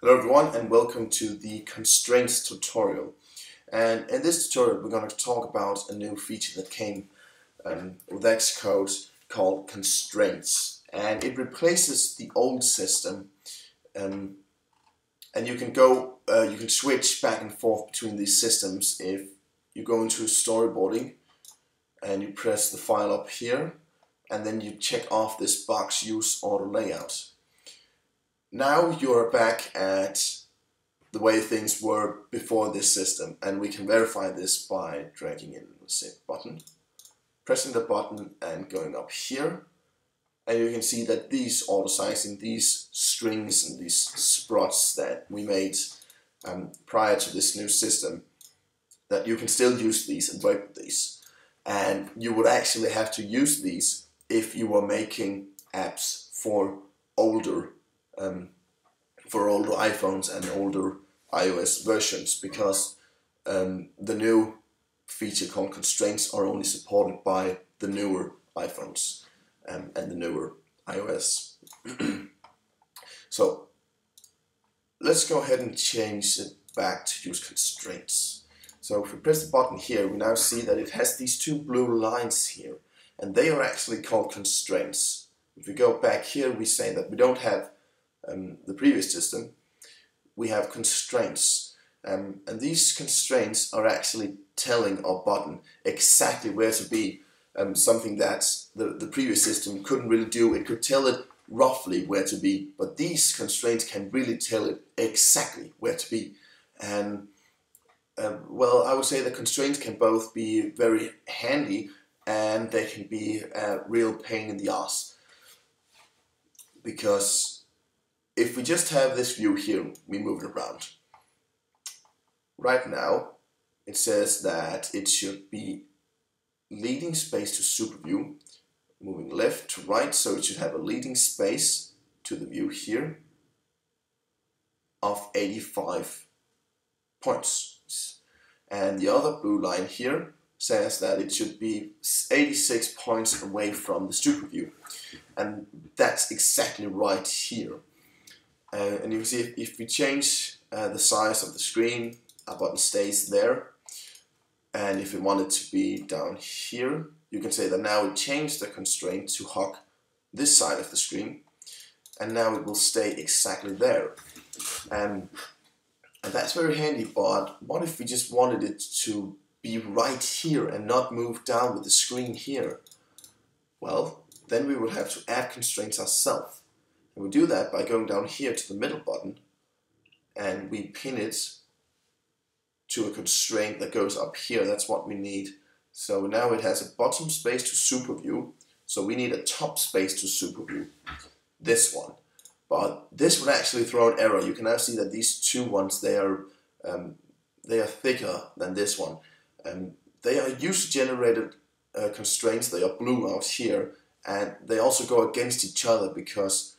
Hello everyone and welcome to the Constraints tutorial. And in this tutorial we're going to talk about a new feature that came with Xcode called Constraints. And it replaces the old system and you can switch back and forth between these systems if you go into storyboarding and you press the file up here and then you check off this box Use Auto Layout. Now you're back at the way things were before this system, and we can verify this by dragging in the same button, pressing the button and going up here, and you can see that these auto-sizing, these strings and these sprots that we made prior to this new system, that you can still use these and work with these. And you would actually have to use these if you were making apps for older iPhones and older iOS versions, because the new feature called Constraints are only supported by the newer iPhones and the newer iOS. So let's go ahead and change it back to use Constraints. So if we press the button here, we now see that it has these two blue lines here, and they are actually called Constraints. If we go back here, we say that we don't have the previous system, we have constraints, and these constraints are actually telling our button exactly where to be, something that the previous system couldn't really do. It could tell it roughly where to be, but these constraints can really tell it exactly where to be. And well, I would say the constraints can both be very handy and they can be a real pain in the ass, because if we just have this view here, we move it around. Right now, it says that it should be leading space to super view, moving left to right, so it should have a leading space to the view here of 85 points. And the other blue line here says that it should be 86 points away from the super view. And that's exactly right here. And you can see if we change the size of the screen, our button stays there. And if we want it to be down here, you can say that now it changed the constraint to hug this side of the screen, and now it will stay exactly there. And that's very handy, but what if we just wanted it to be right here and not move down with the screen here? Well, then we would have to add constraints ourselves. And we do that by going down here to the middle button, and we pin it to a constraint that goes up here. That's what we need. So now it has a bottom space to super view, so we need a top space to super view, this one. But this would actually throw an error. You can now see that these two ones, they are thicker than this one. They are user-generated constraints. They are blue out here, and they also go against each other, because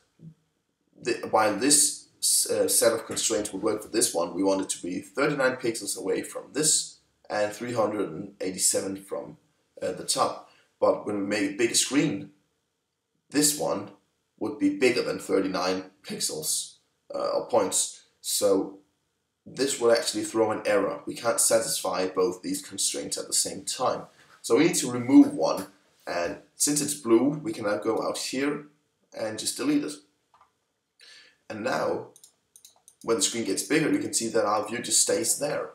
while this set of constraints would work for this one, we want it to be 39 pixels away from this and 387 from the top. But when we make a bigger screen, this one would be bigger than 39 pixels or points. So this will actually throw an error. We can't satisfy both these constraints at the same time. So we need to remove one, and since it's blue, we can now go out here and just delete it. And now, when the screen gets bigger, you can see that our view just stays there.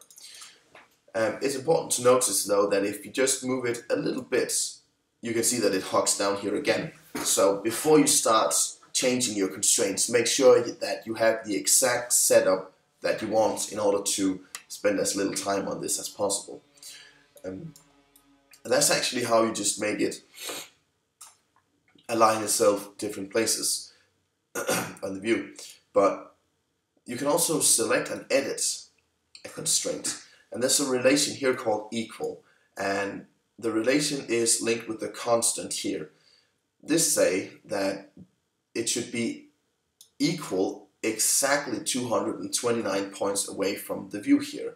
It's important to notice, though, that if you just move it a little bit, you can see that it hugs down here again. So before you start changing your constraints, make sure that you have the exact setup that you want in order to spend as little time on this as possible. And that's actually how you just make it align itself different places on the view. But you can also select and edit a constraint, and there's a relation here called equal, and the relation is linked with the constant here. This say that it should be equal exactly 229 points away from the view here.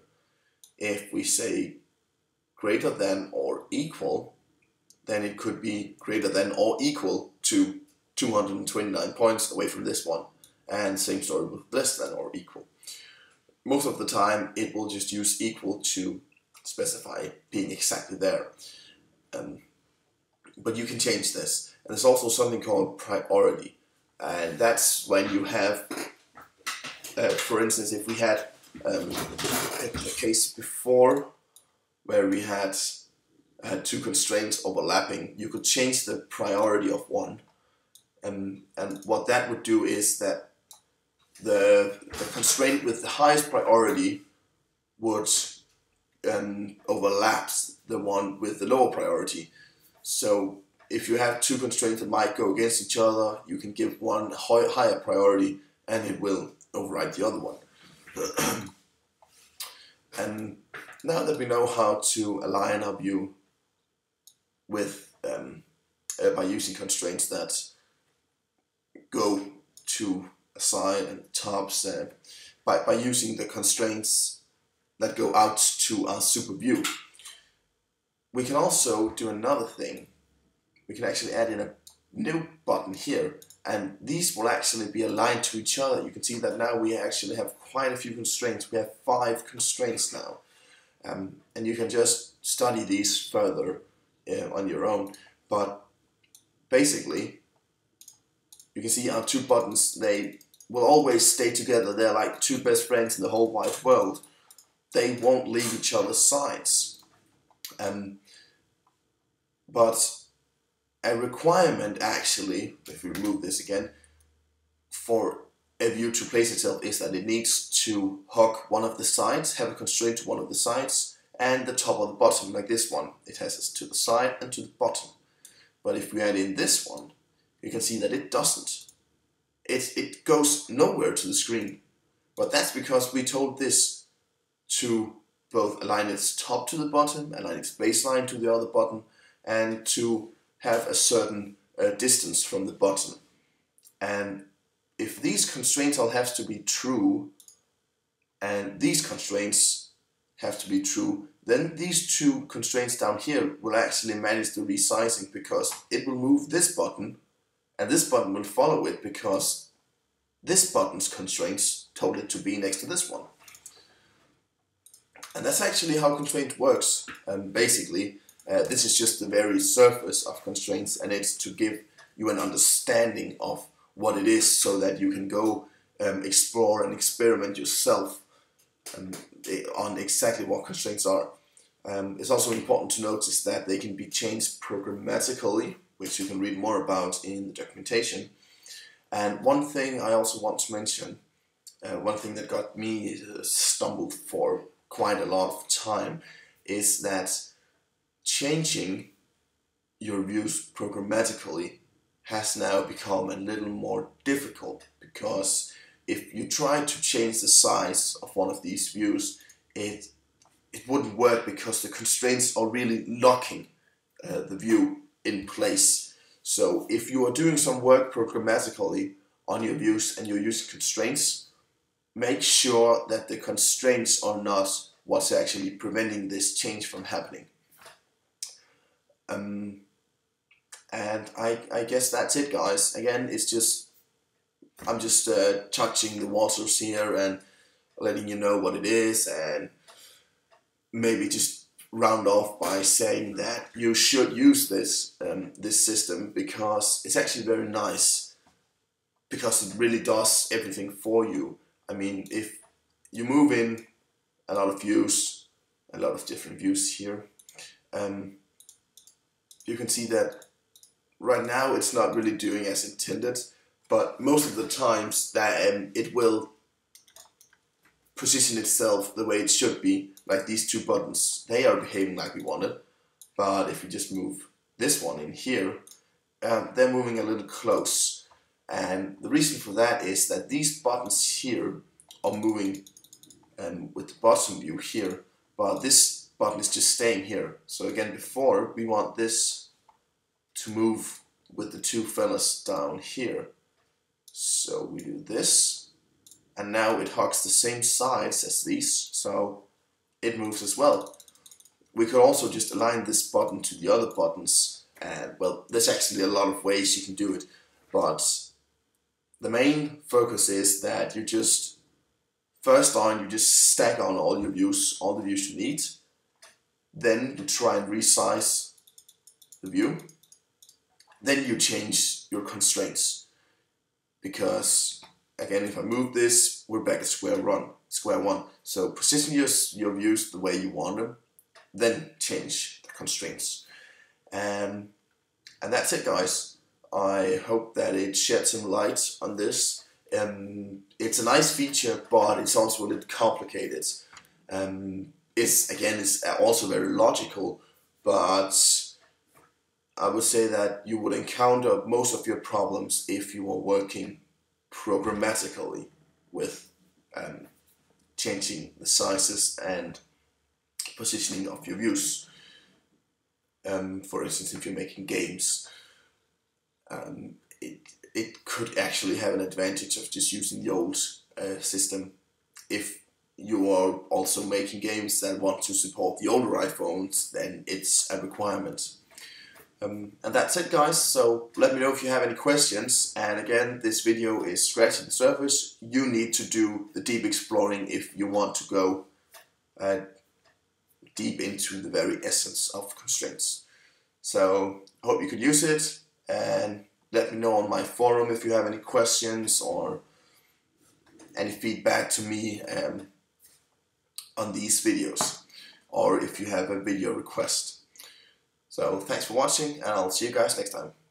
If we say greater than or equal, then it could be greater than or equal to 229 points away from this one. and same story with less than or equal. Most of the time it will just use equal to specify being exactly there. But you can change this. And there's also something called priority, and that's when you have, for instance, if we had a case before where we had two constraints overlapping, you could change the priority of one. And what that would do is that the constraint with the highest priority would overlap the one with the lower priority. So if you have two constraints that might go against each other, you can give one higher priority and it will override the other one. And now that we know how to align our view with by using constraints that go to a side and tops, by using the constraints that go out to our super view, we can also do another thing. We can actually add in a new button here, and these will actually be aligned to each other. You can see that now we actually have quite a few constraints. We have 5 constraints now, and you can just study these further on your own. But basically, you can see our 2 buttons, they will always stay together. They're like 2 best friends in the whole wide world. They won't leave each other's sides. But a requirement actually, if we remove this again, for a view to place itself is that it needs to hook one of the sides, have a constraint to one of the sides, and the top or the bottom, like this one. It has this to the side and to the bottom. But if we add in this one, you can see that it doesn't. It goes nowhere to the screen. But that's because we told this to both align its top to the bottom, align its baseline to the other button, and to have a certain distance from the button. And if these constraints all have to be true, and these constraints have to be true, then these 2 constraints down here will actually manage the resizing, because it will move this button, and this button will follow it because this button's constraints told it to be next to this one. And that's actually how constraint works. Basically, this is just the very surface of constraints, and it's to give you an understanding of what it is so that you can go explore and experiment yourself on exactly what constraints are. It's also important to notice that they can be changed programmatically, which you can read more about in the documentation. And one thing I also want to mention, one thing that got me stumbled for quite a lot of time, is that changing your views programmatically has now become a little more difficult, because if you try to change the size of one of these views, it wouldn't work, because the constraints are really locking the view in place. So if you are doing some work programmatically on your views and you're using constraints, make sure that the constraints are not what's actually preventing this change from happening. And I guess that's it, guys. Again, I'm just touching the waters here and letting you know what it is, and maybe just round off by saying that you should use this this system, because it's actually very nice, because it really does everything for you. I mean, if you move in a lot of views, a lot of different views here, you can see that right now it's not really doing as intended, but most of the times that it will position itself the way it should be. Like these 2 buttons, they are behaving like we wanted. But if you just move this one in here, they're moving a little close. And the reason for that is that these buttons here are moving with the bottom view here, but this button is just staying here. So again, before, we want this to move with the 2 fellas down here. So we do this, and now it hugs the same sides as these, so it moves as well. We could also just align this button to the other buttons, and well, there's actually a lot of ways you can do it, but the main focus is that you just, first on, you just stack on all your views, all the views you need. Then you try and resize the view. Then you change your constraints. Because, again, if I move this, we're back at square one. So position your views the way you want them. Then change the constraints. And that's it, guys. I hope that it shed some light on this. It's a nice feature, but it's also a little complicated. It's also very logical, but I would say that you would encounter most of your problems if you were working programmatically with changing the sizes and positioning of your views. For instance, if you're making games, it could actually have an advantage of just using the old system. If you are also making games that want to support the older iPhones, then it's a requirement. And that's it, guys. So let me know if you have any questions. And again, this video is scratching the surface. You need to do the deep exploring if you want to go deep into the very essence of constraints. So I hope you could use it, and let me know on my forum if you have any questions or any feedback to me on these videos, or if you have a video request. So thanks for watching, and I'll see you guys next time.